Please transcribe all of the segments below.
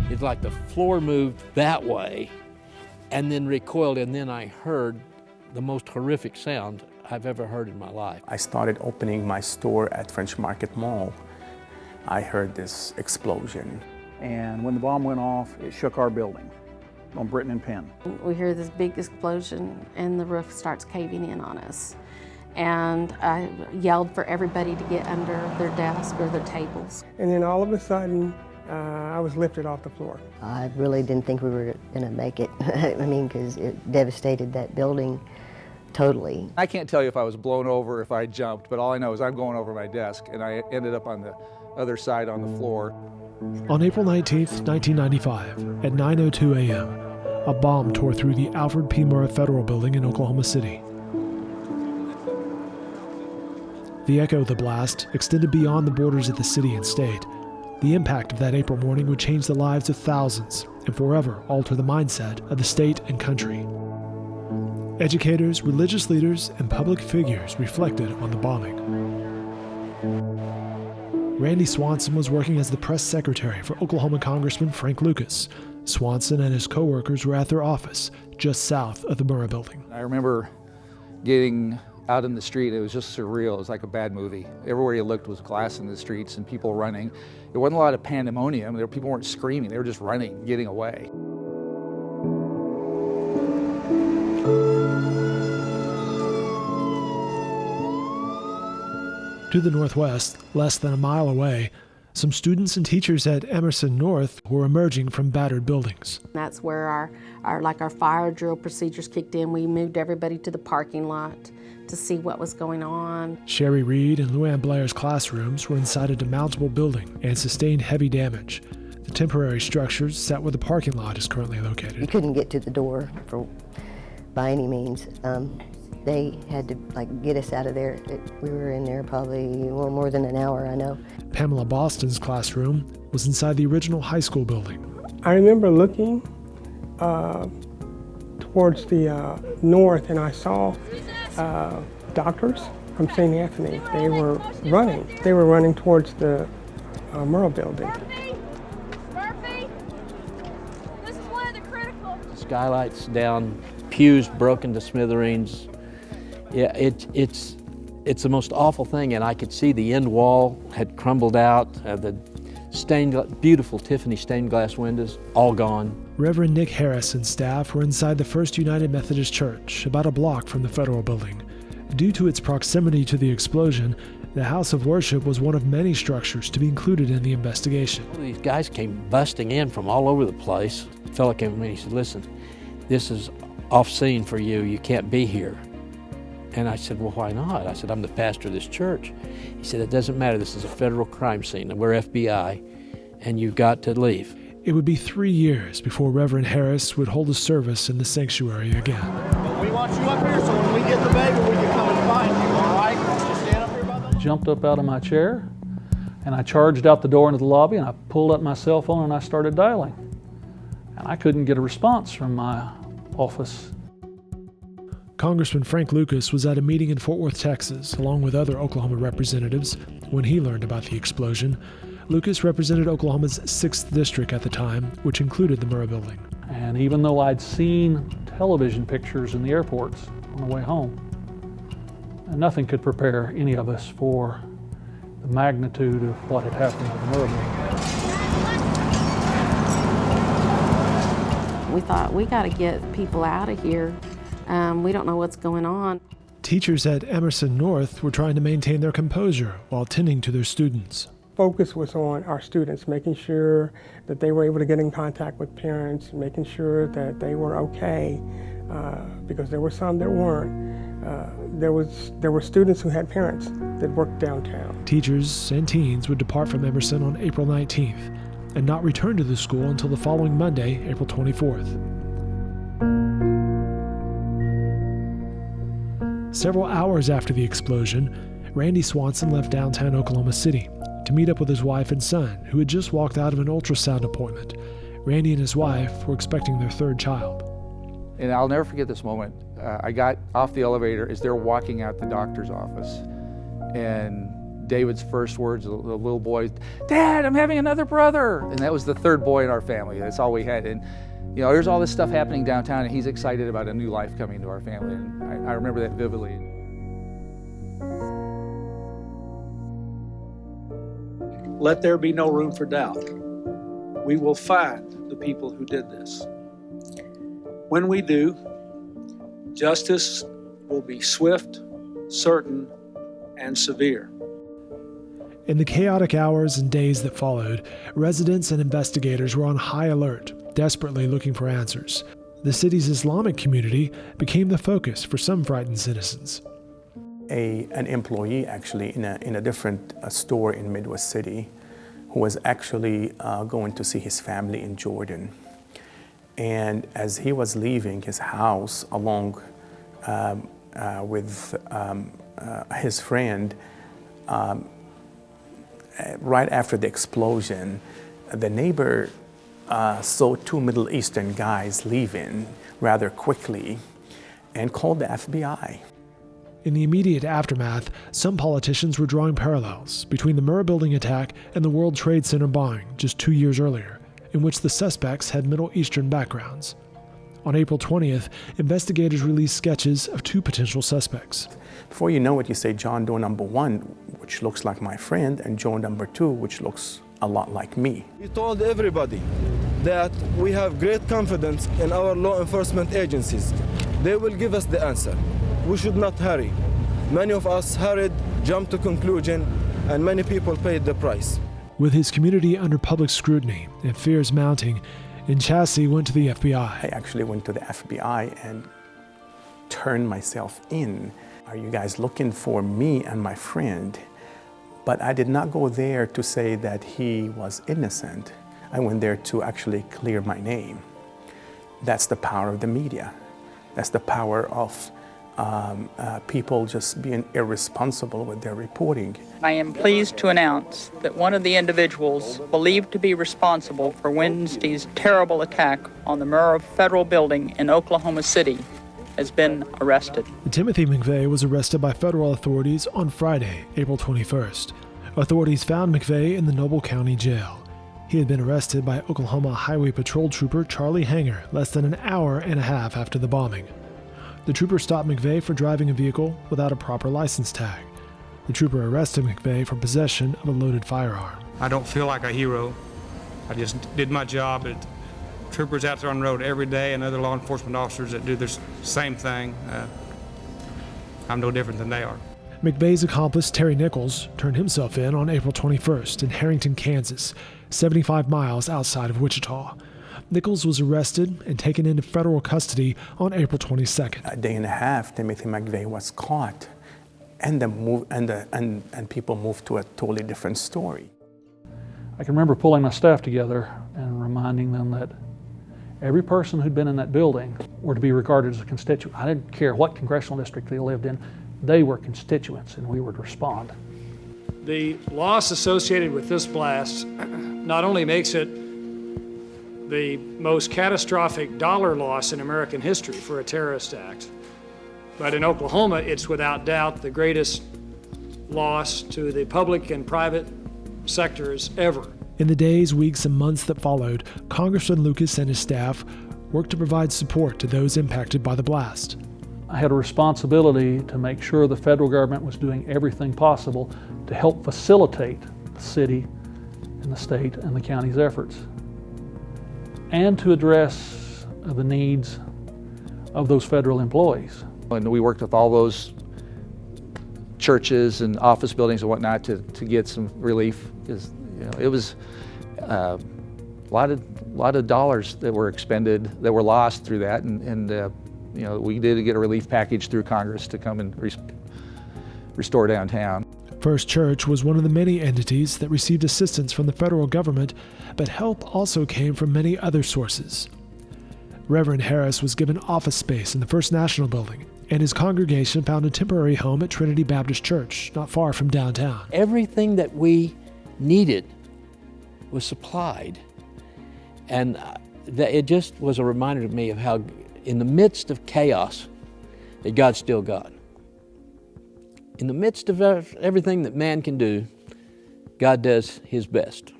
It's like the floor moved that way and then recoiled, and then I heard the most horrific sound I've ever heard in my life. I started opening my store at French Market Mall. I heard this explosion. And when the bomb went off, it shook our building on Britton and Penn. We hear this big explosion and the roof starts caving in on us. And I yelled for everybody to get under their desk or their tables. And then all of a sudden, I was lifted off the floor. I really didn't think we were going to make it. I mean, because it devastated that building totally. I can't tell you if I was blown over, if I jumped, but all I know is I'm going over my desk, and I ended up on the other side on the floor. On April 19th, 1995, at 9:02 a.m., a bomb tore through the Alfred P. Murrah Federal Building in Oklahoma City. The echo of the blast extended beyond the borders of the city and state. The impact of that April morning would change the lives of thousands and forever alter the mindset of the state and country. Educators, religious leaders, and public figures reflected on the bombing. Randy Swanson was working as the press secretary for Oklahoma Congressman Frank Lucas. Swanson and his co-workers were at their office just south of the Murrah Building. I remember getting out in the street. It was just surreal. It was like a bad movie. Everywhere you looked was glass in the streets and people running. There wasn't a lot of pandemonium. People weren't screaming. They were just running, getting away. To the northwest, less than a mile away, some students and teachers at Emerson North were emerging from battered buildings. That's where our fire drill procedures kicked in. We moved everybody to the parking lot to see what was going on. Sherry Reed and Luann Blair's classrooms were inside a demountable building and sustained heavy damage. The temporary structures sat where the parking lot is currently located. You couldn't get to the door by any means. They had to get us out of there. We were in there probably more than an hour, I know. Pamela Boston's classroom was inside the original high school building. I remember looking towards the north, and I saw doctors from St. Anthony. They were running. They were running towards the Murrah Building. Murphy, this is one of the critical. Skylights down, pews broken to smithereens. Yeah, it's the most awful thing, and I could see the end wall had crumbled out, the beautiful Tiffany stained glass windows, all gone. Reverend Nick Harris and staff were inside the First United Methodist Church, about a block from the federal building. Due to its proximity to the explosion, the house of worship was one of many structures to be included in the investigation. These guys came busting in from all over the place. The fellow came to me and he said, "Listen, this is off scene for you. You can't be here." And I said, "Well, why not?" I said, "I'm the pastor of this church." He said, "It doesn't matter. This is a federal crime scene, and we're FBI, and you've got to leave." It would be 3 years before Reverend Harris would hold a service in the sanctuary again. But we want you up here so when we get the baby, we can come and find you, all right? Just stand up here by the... Jumped up out of my chair, and I charged out the door into the lobby, and I pulled up my cell phone and I started dialing. And I couldn't get a response from my office. Congressman Frank Lucas was at a meeting in Fort Worth, Texas, along with other Oklahoma representatives, when he learned about the explosion. Lucas represented Oklahoma's 6th district at the time, which included the Murrah Building. And even though I'd seen television pictures in the airports on the way home, nothing could prepare any of us for the magnitude of what had happened at the Murrah Building. We thought, we got to get people out of here. We don't know what's going on. Teachers at Emerson North were trying to maintain their composure while tending to their students. Focus was on our students, making sure that they were able to get in contact with parents, making sure that they were okay, because there were some that weren't. There were students who had parents that worked downtown. Teachers and teens would depart from Emerson on April 19th and not return to the school until the following Monday, April 24th. Several hours after the explosion, Randy Swanson left downtown Oklahoma City to meet up with his wife and son, who had just walked out of an ultrasound appointment. Randy and his wife were expecting their 3rd child. And I'll never forget this moment. I got off the elevator as they're walking out the doctor's office, and David's first words, the little boy, "Dad, I'm having another brother." And that was the third boy in our family. That's all we had. And you know, there's all this stuff happening downtown, and he's excited about a new life coming to our family. And I remember that vividly. Let there be no room for doubt. We will find the people who did this. When we do, justice will be swift, certain, and severe. In the chaotic hours and days that followed, residents and investigators were on high alert, desperately looking for answers. The city's Islamic community became the focus for some frightened citizens. An employee actually in a different store in Midwest City who was actually going to see his family in Jordan. And as he was leaving his house along with his friend, right after the explosion, the neighbor saw two Middle Eastern guys leaving rather quickly and called the FBI. In the immediate aftermath, some politicians were drawing parallels between the Murrah Building attack and the World Trade Center bombing just 2 years earlier, in which the suspects had Middle Eastern backgrounds. On April 20th, investigators released sketches of two potential suspects. Before you know it, you say John Doe number 1, which looks like my friend, and Joe number 2, which looks a lot like me. We told everybody that we have great confidence in our law enforcement agencies. They will give us the answer. We should not hurry. Many of us hurried, jumped to conclusion, and many people paid the price. With his community under public scrutiny and fears mounting, Nchasi went to the FBI. I actually went to the FBI and turned myself in. Are you guys looking for me and my friend? But I did not go there to say that he was innocent. I went there to actually clear my name. That's the power of the media. That's the power of people just being irresponsible with their reporting. I am pleased to announce that one of the individuals believed to be responsible for Wednesday's terrible attack on the Murrah Federal Building in Oklahoma City has been arrested. Timothy McVeigh was arrested by federal authorities on Friday, April 21st. Authorities found McVeigh in the Noble County Jail. He had been arrested by Oklahoma Highway Patrol Trooper Charlie Hanger less than an hour and a half after the bombing. The trooper stopped McVeigh for driving a vehicle without a proper license tag. The trooper arrested McVeigh for possession of a loaded firearm. I don't feel like a hero. I just did my job. Troopers out there on the road every day and other law enforcement officers that do the same thing. I'm no different than they are. McVeigh's accomplice, Terry Nichols, turned himself in on April 21st in Harrington, Kansas, 75 miles outside of Wichita. Nichols was arrested and taken into federal custody on April 22nd. A day and a half, Timothy McVeigh was caught, and people moved to a totally different story. I can remember pulling my staff together and reminding them that every person who'd been in that building were to be regarded as a constituent. I didn't care what congressional district they lived in, they were constituents and we were to respond. The loss associated with this blast not only makes it the most catastrophic dollar loss in American history for a terrorist act, but in Oklahoma, it's without doubt the greatest loss to the public and private sectors ever. In the days, weeks, and months that followed, Congressman Lucas and his staff worked to provide support to those impacted by the blast. I had a responsibility to make sure the federal government was doing everything possible to help facilitate the city and the state and the county's efforts, and to address the needs of those federal employees. And we worked with all those churches and office buildings and whatnot to get some relief. Because, you know, it was a lot of dollars that were expended, that were lost through that, and you know, we did get a relief package through Congress to come and restore downtown. First Church was one of the many entities that received assistance from the federal government, but help also came from many other sources. Reverend Harris was given office space in the First National Building, and his congregation found a temporary home at Trinity Baptist Church, not far from downtown. Everything that we needed was supplied. And it just was a reminder to me of how, in the midst of chaos, that God's still God. In the midst of everything that man can do, God does His best.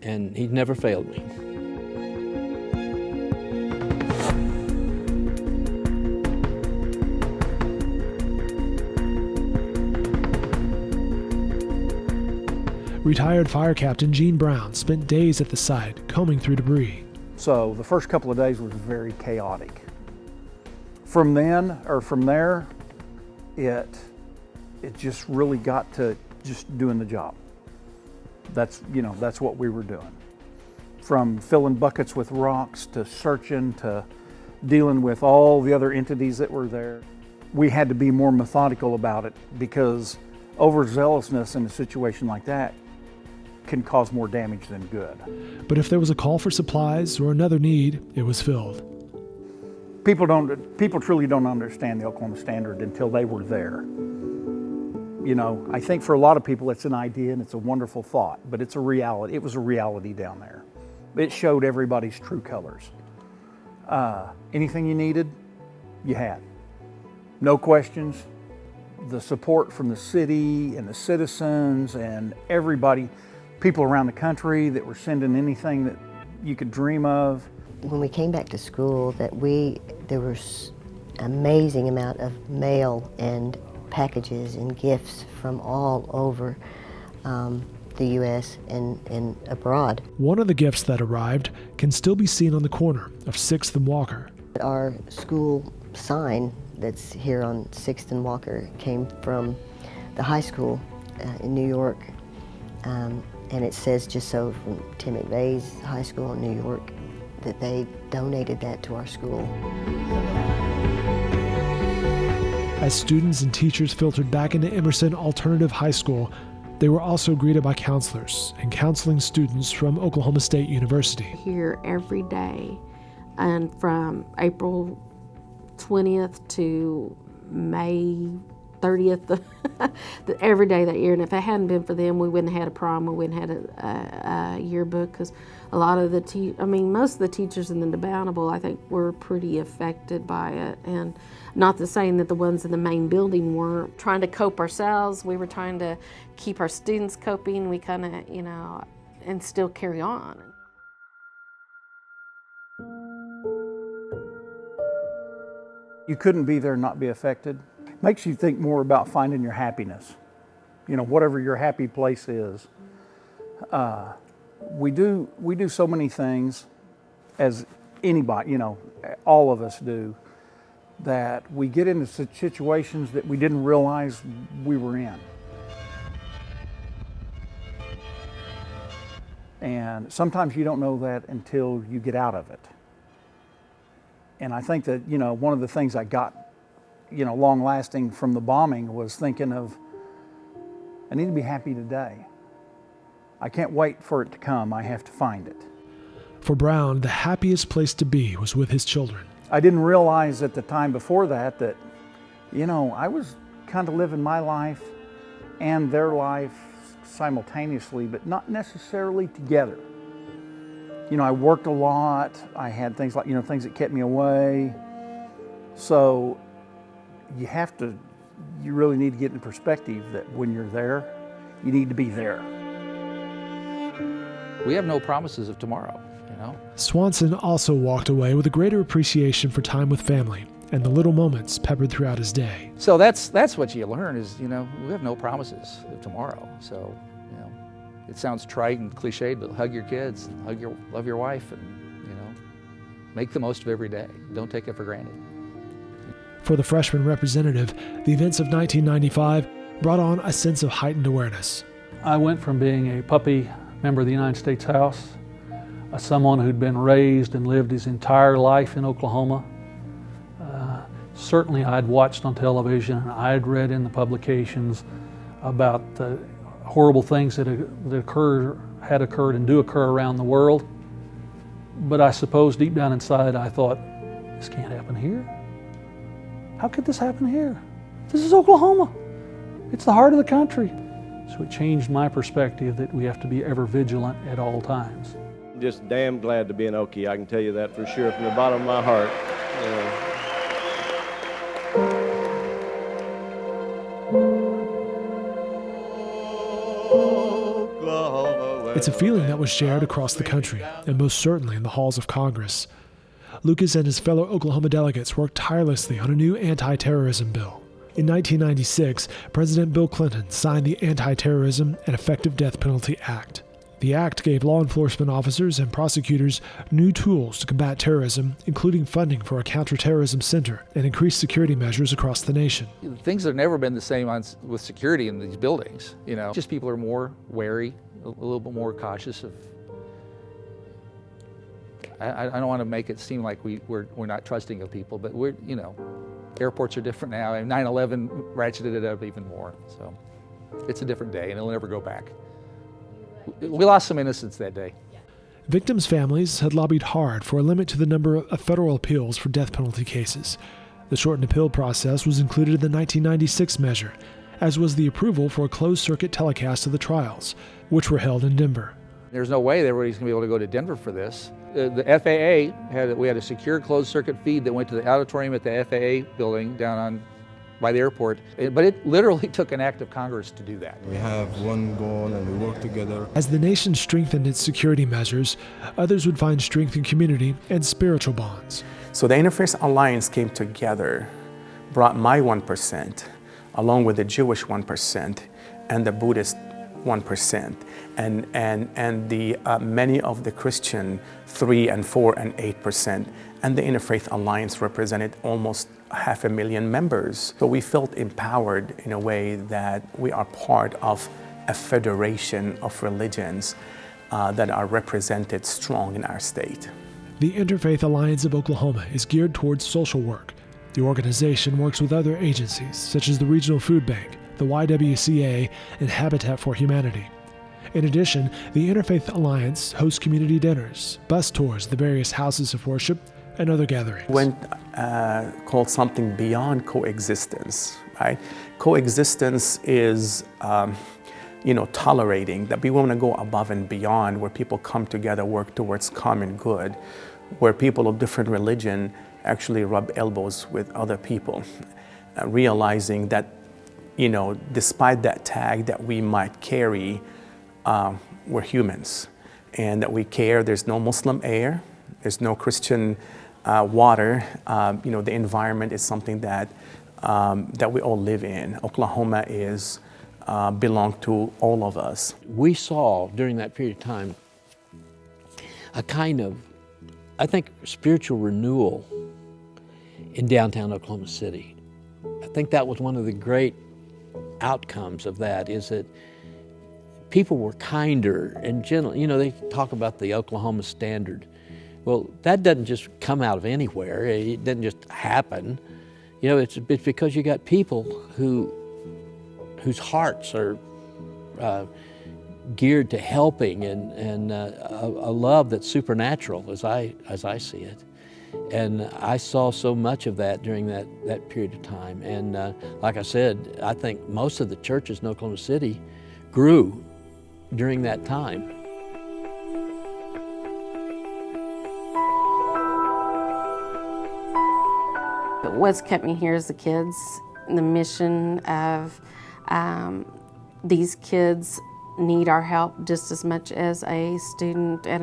And He's never failed me. Retired Fire Captain Gene Brown spent days at the site combing through debris. So the first couple of days was very chaotic. From there, it just really got to just doing the job. That's what we were doing. From filling buckets with rocks to searching to dealing with all the other entities that were there. We had to be more methodical about it because overzealousness in a situation like that can cause more damage than good. But if there was a call for supplies or another need, it was filled. People truly don't understand the Oklahoma Standard until they were there. You know, I think for a lot of people it's an idea and it's a wonderful thought, but it's a reality. It was a reality down there. It showed everybody's true colors. Anything you needed, you had. No questions. The support from the city and the citizens and everybody, people around the country that were sending anything that you could dream of. When we came back to school, there was an amazing amount of mail and packages and gifts from all over the U.S. and abroad. One of the gifts that arrived can still be seen on the corner of 6th and Walker. Our school sign that's here on 6th and Walker came from the high school in New York, and it says just so from Tim McVeigh's high school in New York that they donated that to our school. As students and teachers filtered back into Emerson Alternative High School, they were also greeted by counselors and counseling students from Oklahoma State University. Here every day, and from April 20th to May 30th, every day that year. And if it hadn't been for them, we wouldn't have had a prom, we wouldn't have had a yearbook, because a lot of most of the teachers in the Debounable, I think, were pretty affected by it. And not to saying that the ones in the main building weren't. Trying to cope ourselves, we were trying to keep our students coping, we kind of, and still carry on. You couldn't be there and not be affected. Makes you think more about finding your happiness. Whatever your happy place is. We do so many things, as anybody, all of us do, that we get into situations that we didn't realize we were in. And sometimes you don't know that until you get out of it. And I think that, one of the things I got, long lasting from the bombing was thinking of, I need to be happy today. I can't wait for it to come. I have to find it. For Brown, the happiest place to be was with his children. I didn't realize at the time before that, I was kind of living my life and their life simultaneously, but not necessarily together. I worked a lot. I had things like, things that kept me away. So you really need to get in perspective that when you're there, you need to be there. We have no promises of tomorrow, Swanson also walked away with a greater appreciation for time with family and the little moments peppered throughout his day. So that's what you learn is, we have no promises of tomorrow. So, it sounds trite and cliched, but hug your kids, love your wife, and, make the most of every day. Don't take it for granted. For the freshman representative, the events of 1995 brought on a sense of heightened awareness. I went from being a puppy member of the United States House, someone who'd been raised and lived his entire life in Oklahoma. Certainly I'd watched on television and I'd read in the publications about the horrible things that had occurred and do occur around the world. But I suppose deep down inside I thought, this can't happen here. How could this happen here? This is Oklahoma. It's the heart of the country. So it changed my perspective that we have to be ever vigilant at all times. Just damn glad to be an Okie, I can tell you that for sure from the bottom of my heart. It's a feeling that was shared across the country, and most certainly in the halls of Congress. Lucas and his fellow Oklahoma delegates worked tirelessly on a new anti-terrorism bill. In 1996, President Bill Clinton signed the Anti-Terrorism and Effective Death Penalty Act. The act gave law enforcement officers and prosecutors new tools to combat terrorism, including funding for a counterterrorism center and increased security measures across the nation. Things have never been the same with security in these buildings. Just people are more wary, a little bit more cautious of. I don't want to make it seem like we're not trusting of people, but airports are different now, and 9/11 ratcheted it up even more. So it's a different day, and it'll never go back. We lost some innocence that day. Victims' families had lobbied hard for a limit to the number of federal appeals for death penalty cases. The shortened appeal process was included in the 1996 measure, as was the approval for a closed-circuit telecast of the trials, which were held in Denver. There's no way that everybody's going to be able to go to Denver for this. The FAA we had a secure closed-circuit feed that went to the auditorium at the FAA building down by the airport, but it literally took an act of Congress to do that. We have one goal and we work together. As the nation strengthened its security measures, others would find strength in community and spiritual bonds. So the Interfaith Alliance came together, brought my 1%, along with the Jewish 1% and the Buddhist 1%, and the many of the Christian 3 and 4 and 8%, and the Interfaith Alliance represented almost 500,000 members. So we felt empowered in a way that we are part of a federation of religions that are represented strong in our state. The Interfaith Alliance of Oklahoma is geared towards social work. The organization works with other agencies such as the Regional Food Bank, the YWCA, and Habitat for Humanity. In addition, the Interfaith Alliance hosts community dinners, bus tours to the various houses of worship, and other gatherings. Went called something beyond coexistence, right? Coexistence is, tolerating, that we want to go above and beyond, where people come together, work towards common good, where people of different religion actually rub elbows with other people, realizing that, despite that tag that we might carry, we're humans, and that we care. There's no Muslim air, there's no Christian water. The environment is something that we all live in. Oklahoma belong to all of us. We saw during that period of time a kind of, I think, spiritual renewal in downtown Oklahoma City. I think that was one of the great outcomes of that, is that people were kinder and gentle. They talk about the Oklahoma standard. Well, that doesn't just come out of anywhere. It doesn't just happen. It's because you got people whose hearts are geared to helping and a love that's supernatural, as I see it. And I saw so much of that during that period of time. And like I said, I think most of the churches in Oklahoma City grew during that time. What's kept me here is the kids, the mission of these kids need our help just as much as a student at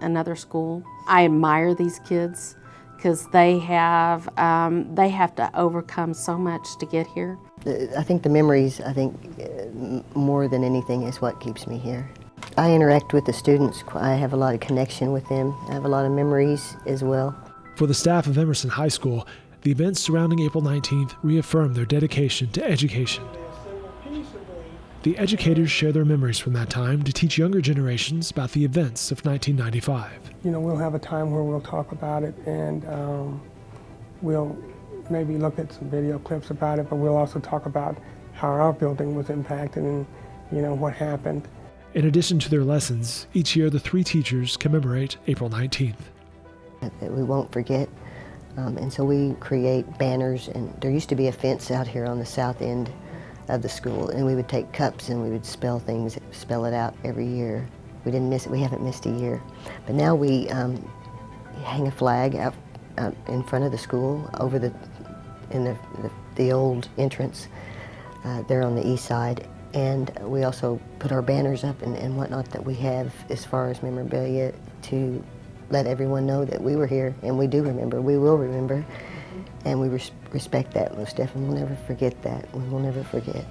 another school. I admire these kids because they have to overcome so much to get here. I think the memories, more than anything, is what keeps me here. I interact with the students. I have a lot of connection with them. I have a lot of memories as well. For the staff of Emerson High School, the events surrounding April 19th reaffirmed their dedication to education. The educators share their memories from that time to teach younger generations about the events of 1995. We'll have a time where we'll talk about it, and we'll maybe look at some video clips about it, but we'll also talk about how our building was impacted and, what happened. In addition to their lessons, each year the 3 teachers commemorate April 19th. That we won't forget. And so we create banners, and there used to be a fence out here on the south end of the school, and we would take cups and we would spell it out every year. We didn't miss it, we haven't missed a year. But now we hang a flag out in front of the school in the old entrance there on the east side, And we also put our banners up and whatnot that we have as far as memorabilia to let everyone know that we were here, and we do remember, we will remember, and we respect that most definitely. We'll never forget that. We will never forget.